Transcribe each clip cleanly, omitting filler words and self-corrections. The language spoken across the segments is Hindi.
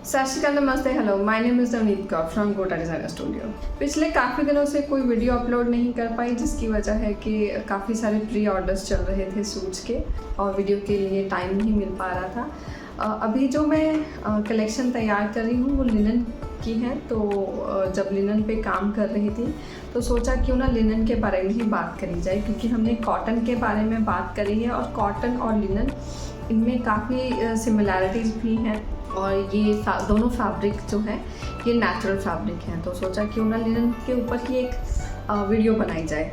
सत श्रीकाल, नमस्ते, hello. My name is Navneet Kaur from गोटा डिज़ाइनर स्टूडियो। पिछले काफ़ी दिनों से कोई वीडियो अपलोड नहीं कर पाई, जिसकी वजह है कि काफ़ी सारे प्री ऑर्डर्स चल रहे थे सूट्स के और वीडियो के लिए टाइम नहीं मिल पा रहा था। अभी जो मैं कलेक्शन तैयार कर रही हूँ वो लिनन की है। तो जब लिनन पे काम कर रही थी तो सोचा क्यों ना लिनन के बारे में ही बात करी जाए, क्योंकि हमने कॉटन के बारे में बात करी है और कॉटन और लिनन इनमें काफ़ी सिमिलैरिटीज़ भी हैं और ये दोनों फैब्रिक जो है ये नेचुरल फैब्रिक हैं। तो सोचा क्यों ना लिनन के ऊपर ही एक वीडियो बनाई जाए।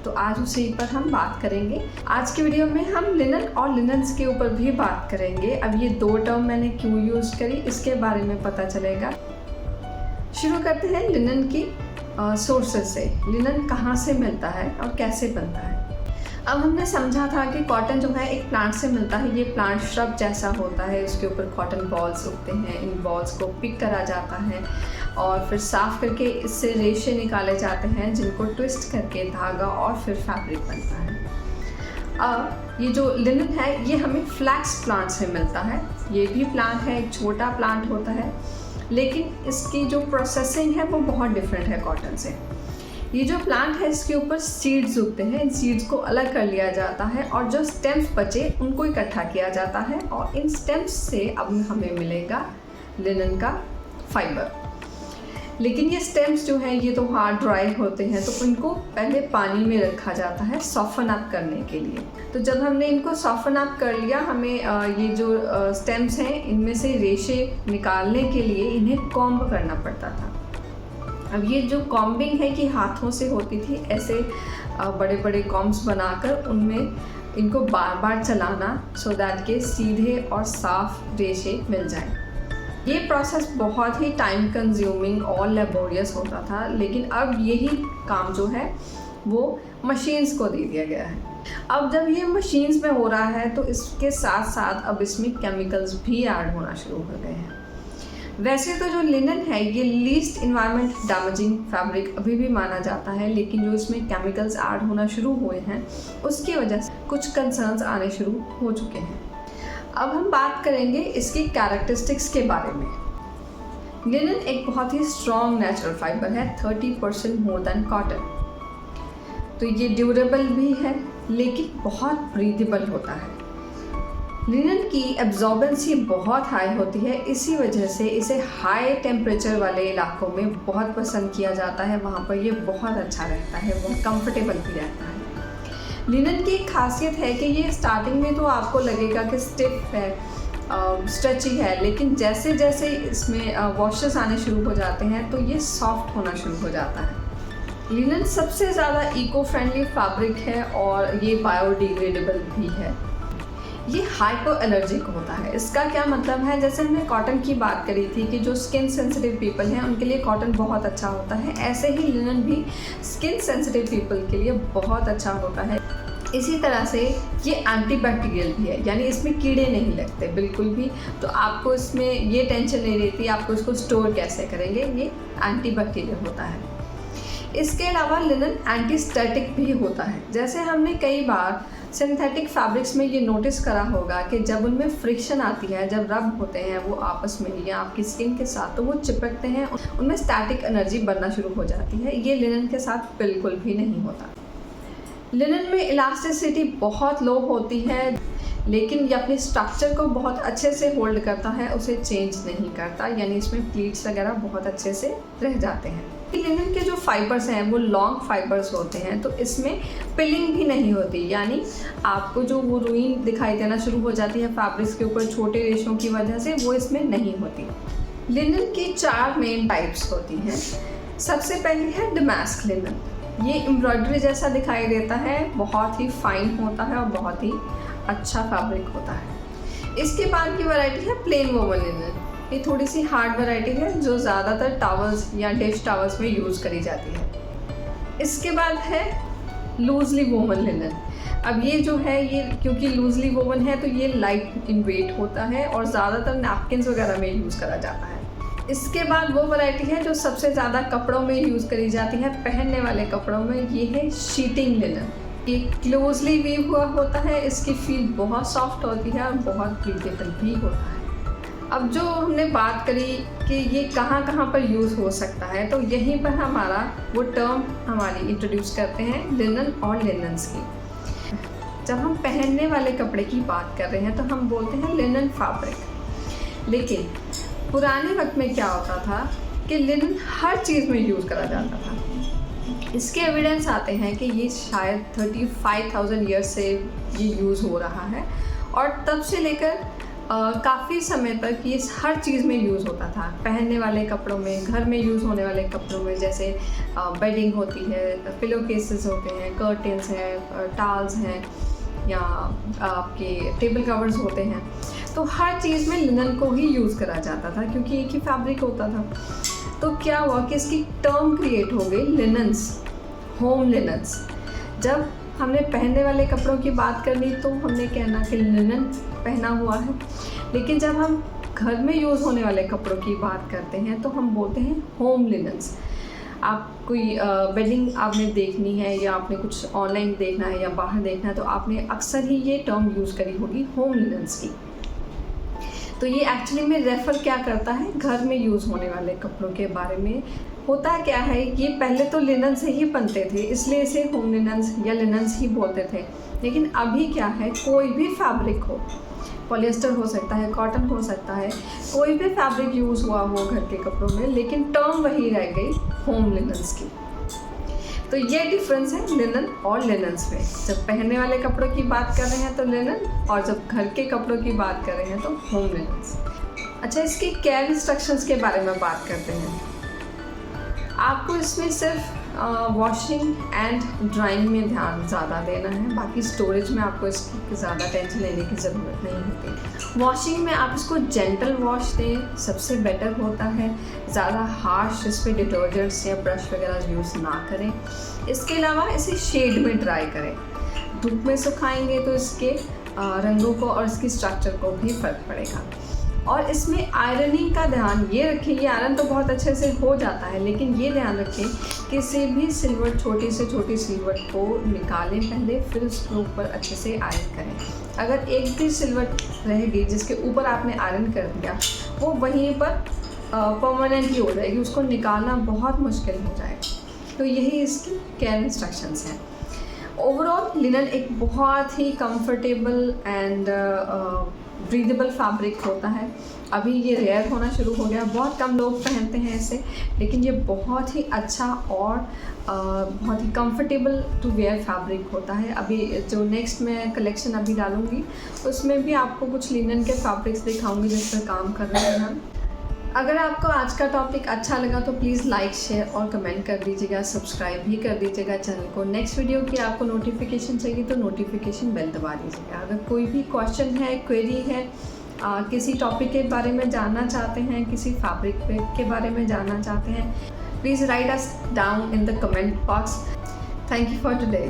तो आज उसी पर हम बात करेंगे। आज की वीडियो में हम लिनन और लिनन्स के ऊपर भी बात करेंगे। अब ये दो टर्म मैंने क्यों यूज़ करी इसके बारे में पता चलेगा। शुरू करते हैं लिनन की सोर्सेज से। लिनन कहाँ से मिलता है और कैसे बनता है। अब हमने समझा था कि कॉटन जो है एक प्लांट से मिलता है। ये प्लांट श्रब जैसा होता है, इसके ऊपर कॉटन बॉल्स उगते हैं। इन बॉल्स को पिक करा जाता है और फिर साफ़ करके इससे रेशे निकाले जाते हैं, जिनको ट्विस्ट करके धागा और फिर फैब्रिक बनता है। अब ये जो लिनन है ये हमें फ्लैक्स प्लांट से मिलता है। ये भी प्लांट है, एक छोटा प्लांट होता है, लेकिन इसकी जो प्रोसेसिंग है वो बहुत डिफरेंट है कॉटन से। ये जो प्लांट है इसके ऊपर सीड्स उगते हैं। इन सीड्स को अलग कर लिया जाता है और जो स्टेम्स बचे उनको इकट्ठा किया जाता है और इन स्टेम्स से अब हमें मिलेगा लिनन का फाइबर। लेकिन ये स्टेम्स जो हैं ये तो हार्ड ड्राई होते हैं, तो इनको पहले पानी में रखा जाता है सॉफ्टन अप करने के लिए। तो जब हमने इनको सॉफ्टन अप कर लिया, हमें ये जो स्टेम्स हैं इनमें से रेशे निकालने के लिए इन्हें कॉम्ब करना पड़ता था। अब ये जो कॉम्बिंग है कि हाथों से होती थी, ऐसे बड़े बड़े कॉम्ब्स बनाकर उनमें इनको बार बार चलाना सो दैट के सीधे और साफ रेशे मिल जाएं। ये प्रोसेस बहुत ही टाइम कंज्यूमिंग और लेबोरियस होता था, लेकिन अब यही काम जो है वो मशीन्स को दे दिया गया है। अब जब ये मशीन्स में हो रहा है तो इसके साथ साथ अब इसमें केमिकल्स भी ऐड होना शुरू हो गए हैं। वैसे तो जो लिनन है ये लीस्ट इन्वायरमेंट डैमेजिंग फैब्रिक अभी भी माना जाता है, लेकिन जो इसमें केमिकल्स ऐड होना शुरू हुए हैं उसकी वजह से कुछ कंसर्न्स आने शुरू हो चुके हैं। अब हम बात करेंगे इसकी कैरेक्टरिस्टिक्स के बारे में। लिनन एक बहुत ही स्ट्रॉन्ग नेचुरल फाइबर है, 30% मोर देन कॉटन। तो ये ड्यूरेबल भी है लेकिन बहुत ब्रीदेबल होता है। लिनन की एब्जॉर्बेंसी बहुत हाई होती है, इसी वजह से इसे हाई टेम्परेचर वाले इलाकों में बहुत पसंद किया जाता है। वहाँ पर ये बहुत अच्छा रहता है, बहुत कंफर्टेबल भी रहता है। लिनन की एक खासियत है कि ये स्टार्टिंग में तो आपको लगेगा कि स्टिफ है, स्ट्रेची है, लेकिन जैसे जैसे इसमें वॉशेस आने शुरू हो जाते हैं तो ये सॉफ्ट होना शुरू हो जाता है। लिनन सबसे ज़्यादा इको फ्रेंडली फैब्रिक है और ये बायोडिग्रेडेबल भी है। ये हाइपो एलर्जिक होता है। इसका क्या मतलब है, जैसे हमने कॉटन की बात करी थी कि जो स्किन सेंसिटिव पीपल हैं उनके लिए कॉटन बहुत अच्छा होता है, ऐसे ही लिनन भी स्किन सेंसिटिव पीपल के लिए बहुत अच्छा होता है। इसी तरह से ये एंटीबैक्टीरियल भी है, यानी इसमें कीड़े नहीं लगते बिल्कुल भी। तो आपको इसमें ये टेंशन नहीं रहती आपको इसको स्टोर कैसे करेंगे, ये एंटीबैक्टीरियल होता है। इसके अलावा लिनन एंटीस्टैटिक भी होता है। जैसे हमने कई बार सिंथेटिक फैब्रिक्स में ये नोटिस करा होगा कि जब उनमें फ्रिक्शन आती है, जब रब होते हैं वो आपस में या आपकी स्किन के साथ, तो वो चिपकते हैं, उनमें स्टैटिक एनर्जी बनना शुरू हो जाती है। ये लिनन के साथ बिल्कुल भी नहीं होता। लिनन में इलास्टिसिटी बहुत लो होती है, लेकिन ये अपने स्ट्रक्चर को बहुत अच्छे से होल्ड करता है, उसे चेंज नहीं करता, यानी इसमें प्लीट्स वगैरह बहुत अच्छे से रह जाते हैं। लिनन के जो फाइबर्स हैं वो लॉन्ग फाइबर्स होते हैं, तो इसमें पिलिंग भी नहीं होती, यानी आपको जो वो रुईन दिखाई देना शुरू हो जाती है फैब्रिक्स के ऊपर छोटे रेशों की वजह से, वो इसमें नहीं होती। लिनन की 4 मेन टाइप्स होती हैं। सबसे पहली है डमास्क लिनन। ये एम्ब्रॉयडरी जैसा दिखाई देता है, बहुत ही फाइन होता है और बहुत ही अच्छा फैब्रिक होता है। इसके बाद की वैरायटी है प्लेन वोवन लिनन। ये थोड़ी सी हार्ड वैरायटी है जो ज़्यादातर टावल्स या डिश टावल्स में यूज़ करी जाती है। इसके बाद है लूजली वोवन लिनन। अब ये जो है ये क्योंकि लूजली वोवन है तो ये लाइट इन वेट होता है और ज़्यादातर नैपकिन्स वगैरह में यूज़ करा जाता है। इसके बाद वो वैरायटी है जो सबसे ज़्यादा कपड़ों में यूज़ करी जाती है, पहनने वाले कपड़ों में, ये है शीटिंग लिनन। ये क्लोजली वीव हुआ होता है, इसकी फील बहुत सॉफ्ट होती है और बहुत ब्रीदेबल भी होता है। अब जो हमने बात करी कि ये कहाँ कहाँ पर यूज़ हो सकता है, तो यहीं पर हमारा वो टर्म हमारी इंट्रोड्यूस करते हैं लिनन और लिनन्स की। जब हम पहनने वाले कपड़े की बात कर रहे हैं तो हम बोलते हैं लिनन फैब्रिक। लेकिन पुराने वक्त में क्या होता था कि लिनन हर चीज़ में यूज़ करा जाता था। इसके एविडेंस आते हैं कि ये शायद 35,000 ईयर्स से ये यूज़ हो रहा है और तब से लेकर काफ़ी समय तक ये हर चीज़ में यूज़ होता था। पहनने वाले कपड़ों में, घर में यूज़ होने वाले कपड़ों में, जैसे बेडिंग होती है, पिलो केसेस होते हैं, कर्टेंस हैं, टाल्स हैं या आपके टेबल कवर्स होते हैं, तो हर चीज़ में लिनन को ही यूज़ करा जाता था क्योंकि एक ही फैब्रिक होता था। तो क्या हुआ कि इसकी टर्म क्रिएट हो गई लिनन्स, होम लिनन्स। जब हमने पहनने वाले कपड़ों की बात करनी तो हमने कहना कि लिनन पहना हुआ है, लेकिन जब हम घर में यूज़ होने वाले कपड़ों की बात करते हैं तो हम बोलते हैं होम लिनन्स। आप कोई बेडिंग आपने देखनी है या आपने कुछ ऑनलाइन देखना है या बाहर देखना है तो आपने अक्सर ही ये टर्म यूज़ करी होगी होम लिनन्स की। तो ये एक्चुअली में रेफ़र क्या करता है, घर में यूज़ होने वाले कपड़ों के बारे में। होता क्या है, ये पहले तो लिनन से ही बनते थे, इसलिए इसे होम लिनन्स या लिनन्स ही बोलते थे। लेकिन अभी क्या है, कोई भी फैब्रिक हो, पॉलिएस्टर हो सकता है, कॉटन हो सकता है, कोई भी फैब्रिक यूज़ हुआ हो घर के कपड़ों में, लेकिन टर्म वही रह गई होम लिनन्स की। तो ये डिफरेंस है लिनन और लिनन्स में। जब पहनने वाले कपड़ों की बात कर रहे हैं तो लिनन, और जब घर के कपड़ों की बात कर रहे हैं तो होम लिनन्स। अच्छा, इसकी केयर इंस्ट्रक्शंस के बारे में बात करते हैं। आपको इसमें सिर्फ वॉशिंग एंड ड्राइंग में ध्यान ज़्यादा देना है, बाकी स्टोरेज में आपको इसकी ज़्यादा टेंशन लेने की ज़रूरत नहीं होती। वॉशिंग में आप इसको जेंटल वॉश दें, सबसे बेटर होता है। ज़्यादा हार्श इस पर डिटर्जेंट्स या ब्रश वगैरह यूज़ ना करें। इसके अलावा इसे शेड में ड्राई करें। धूप में सुखाएंगे तो इसके रंगों को और इसकी स्ट्रक्चर को भी फ़र्क पड़ेगा। और इसमें आयरनिंग का ध्यान ये रखें, ये आयरन तो बहुत अच्छे से हो जाता है, लेकिन ये ध्यान रखें कि किसी भी सिलवट, छोटी से छोटी सिलवट को निकालें पहले, फिर उसके ऊपर अच्छे से आयरन करें। अगर एक भी सिलवट रह गई जिसके ऊपर आपने आयरन कर दिया, वो वहीं पर परमानेंटली हो जाएगी, उसको निकालना बहुत मुश्किल हो जाएगा। तो यही इसकी केयर इंस्ट्रक्शंस हैं। ओवरऑल लिनन एक बहुत ही कंफर्टेबल एंड ब्रीदेबल फैब्रिक होता है। अभी ये रेयर होना शुरू हो गया, बहुत कम लोग पहनते हैं इसे, लेकिन ये बहुत ही अच्छा और बहुत ही कंफर्टेबल टू वेयर फैब्रिक होता है। अभी जो नेक्स्ट मैं कलेक्शन अभी डालूँगी उसमें भी आपको कुछ लिनन के फैब्रिक्स दिखाऊंगी जिस पर काम कर रहे हैं हम। अगर आपको आज का टॉपिक अच्छा लगा तो प्लीज़ लाइक, शेयर और कमेंट कर दीजिएगा, सब्सक्राइब भी कर दीजिएगा चैनल को। नेक्स्ट वीडियो की आपको नोटिफिकेशन चाहिए तो नोटिफिकेशन बेल दबा दीजिएगा। अगर कोई भी क्वेश्चन है, क्वेरी है, किसी टॉपिक के बारे में जानना चाहते हैं, किसी फैब्रिक के बारे में जानना चाहते हैं, please write us down in the comment box. Thank you for today.